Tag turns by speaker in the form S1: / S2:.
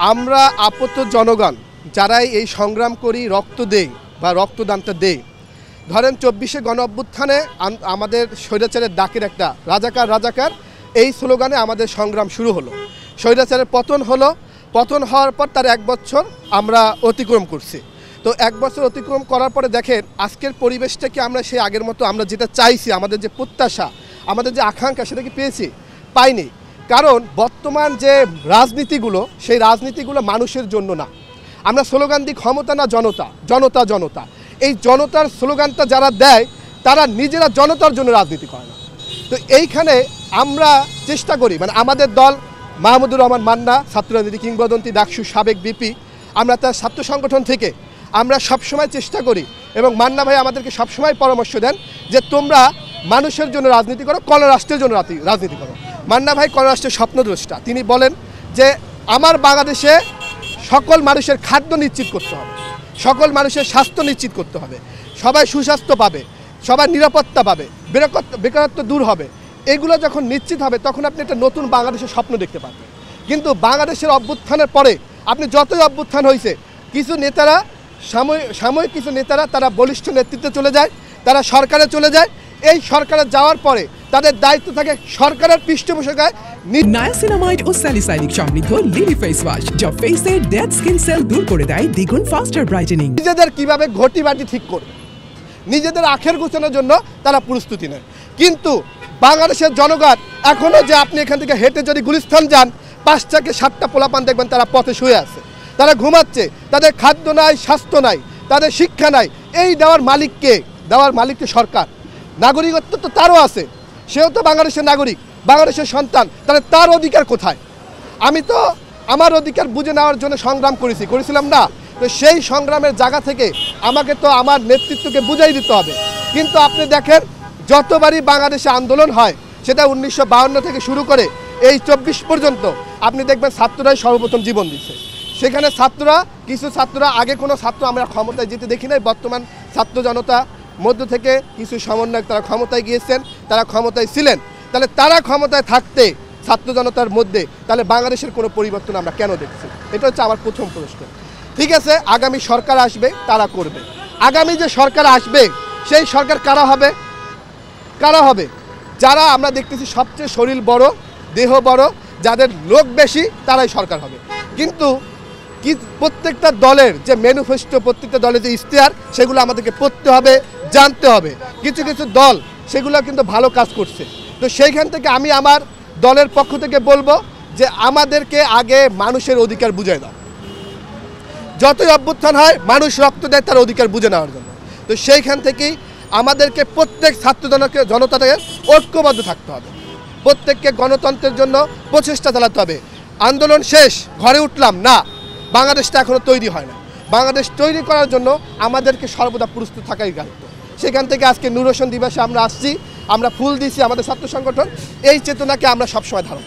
S1: আমরা আপত্ত জনগণ যারাই এই সংগ্রাম করি রক্ত দেই বা রক্তদানটা দেই, ধরেন 24শে গণ অভ্যুত্থানে আমাদের স্বৈরাচারের ডাকের একটা রাজাকার রাজাকার এই স্লোগানে আমাদের সংগ্রাম শুরু হলো। স্বৈরাচারের পতন হলো, পতন হওয়ার পর তার 1 বছর আমরা অতিক্রম করছি। তো 1 বছর অতিক্রম করার পরে দেখেন আজকের পরিবেশটা কি আমরা সেই আগের মতো আমরা যেটা চাইছি, আমাদের যে প্রত্যাশা, আমাদের যে আকাঙ্ক্ষা, সেটা কি পেয়েছি? পাইনি। কারণ বর্তমান যে রাজনীতিগুলো, সেই রাজনীতিগুলো মানুষের জন্য না। আমরা স্লোগান দিই ক্ষমতা না জনতা, জনতা জনতা। এই জনতার স্লোগানটা যারা দেয় তারা নিজেরা জনতার জন্য রাজনীতি করে না। তো এইখানে আমরা চেষ্টা করি, মানে আমাদের দল মাহমুদুর রহমান মান্না, ছাত্র রাজনীতি কিংবদন্তি, ডাকসু সাবেক বিপি, আমরা তার ছাত্র সংগঠন থেকে আমরা সবসময় চেষ্টা করি এবং মান্না ভাই আমাদেরকে সবসময় পরামর্শ দেন যে তোমরা মানুষের জন্য রাজনীতি করো, গণরাষ্ট্রের জন্য রাজনীতি করো। মান্না ভাই গণরাষ্ট্রের স্বপ্নদ্রষ্টা। তিনি বলেন যে আমার বাংলাদেশে সকল মানুষের খাদ্য নিশ্চিত করতে হবে, সকল মানুষের স্বাস্থ্য নিশ্চিত করতে হবে, সবাই সুস্বাস্থ্য পাবে, সবাই নিরাপত্তা পাবে, বেকারত্ব দূর হবে। এগুলো যখন নিশ্চিত হবে তখন আপনি একটা নতুন বাংলাদেশের স্বপ্ন দেখতে পাবেন। কিন্তু বাংলাদেশের অভ্যুত্থানের পরে আপনি যতই অভ্যুত্থান হয়েছে, কিছু নেতারা সাময়িক কিছু নেতারা তারা বলিষ্ঠ নেতৃত্বে চলে যায়, তারা সরকারে চলে যায়। এই সরকারে যাওয়ার পরে তাদের দায়িত্ব থাকে সরকারের পৃষ্ঠপোষকতায়
S2: নায়াসিনামাইড ও স্যালিসাইলিক সমৃদ্ধ লিলি ফেস ওয়াশ, যা ফেসের ডেড স্কিন সেল দূর করে দেয় দ্বিগুণ ফাস্টার ব্রাইটেনিং।
S1: নিজেদের কিভাবে ঘটি বাটি ঠিক করবে, নিজেদের আখের গোছানোর জন্য তারা প্রস্তুতি নেয়। কিন্তু বাংলাদেশের জনগণ এখনও যে আপনি এখান থেকে হেঁটে যদি গুলিস্তান যান, 5 থেকে 7টা পোলাপান দেখবেন তারা পথে শুয়ে আছে, তারা ঘুমাচ্ছে, তাদের খাদ্য নাই, স্বাস্থ্য নাই, তাদের শিক্ষা নাই। এই দেওয়ার মালিককে সরকার। নাগরিকত্ব তো তারও আছে, সেও তো বাংলাদেশের নাগরিক, বাংলাদেশের সন্তান। তাহলে তার অধিকার কোথায়? আমি তো আমার অধিকার বুঝে নেওয়ার জন্য সংগ্রাম করেছিলাম না? তো সেই সংগ্রামের জায়গা থেকে আমাকে তো আমার নেতৃত্বকে বুঝাই দিতে হবে। কিন্তু আপনি দেখেন যতবারই বাংলাদেশে আন্দোলন হয়, সেটা 1952 থেকে শুরু করে এই 24 পর্যন্ত, আপনি দেখবেন ছাত্ররাই সর্বপ্রথম জীবন দিচ্ছে। সেখানে কিছু ছাত্ররা, আগে কোনো ছাত্র আমরা ক্ষমতায় যেতে দেখি নাই। বর্তমান ছাত্র জনতা মধ্য থেকে কিছু সমন্বয়ক তারা ক্ষমতায় গিয়েছেন, তারা ক্ষমতায় ছিলেন। তাহলে তারা ক্ষমতায় থাকতে ছাত্র জনতার মধ্যে তাহলে বাংলাদেশের কোনো পরিবর্তন আমরা কেন দেখছি? এটা হচ্ছে আমার প্রথম প্রশ্ন। ঠিক আছে, আগামী সরকার আসবে, তারা করবে। আগামী যে সরকার আসবে সেই সরকার কারা হবে? যারা আমরা দেখতেছি সবচেয়ে শরীর বড়, দেহ বড়, যাদের লোক বেশি, তারাই সরকার হবে। কিন্তু প্রত্যেকটা দলের যে ম্যানিফেস্টো, প্রত্যেকটা দলের যে ইশতেহার, সেগুলো আমাদেরকে পড়তে হবে, জানতে হবে। কিছু কিছু দল সেগুলো কিন্তু ভালো কাজ করছে। তো সেইখান থেকে আমি আমার দলের পক্ষ থেকে বলবো যে আমাদেরকে আগে মানুষের অধিকার বুঝিয়ে দাও। যতই অভ্যুত্থান হয়, মানুষ রক্ত দেয় তার অধিকার বুঝে নেওয়ার জন্য। তো সেইখান থেকেই আমাদেরকে প্রত্যেক ছাত্র জনতাকে ঐক্যবদ্ধ থাকতে হবে, প্রত্যেককে গণতন্ত্রের জন্য প্রচেষ্টা চালাতে হবে। আন্দোলন শেষ, ঘরে উঠলাম না, বাংলাদেশটা এখনও তৈরি হয় না। বাংলাদেশ তৈরি করার জন্য আমাদেরকে সর্বদা প্রস্তুত থাকাই দায়িত্ব। সেখান থেকে আজকে নূর হোসেন দিবসে আমরা আসছি, আমরা ফুল দিছি আমাদের ছাত্র সংগঠন। এই চেতনাকে আমরা সবসময় ধারণ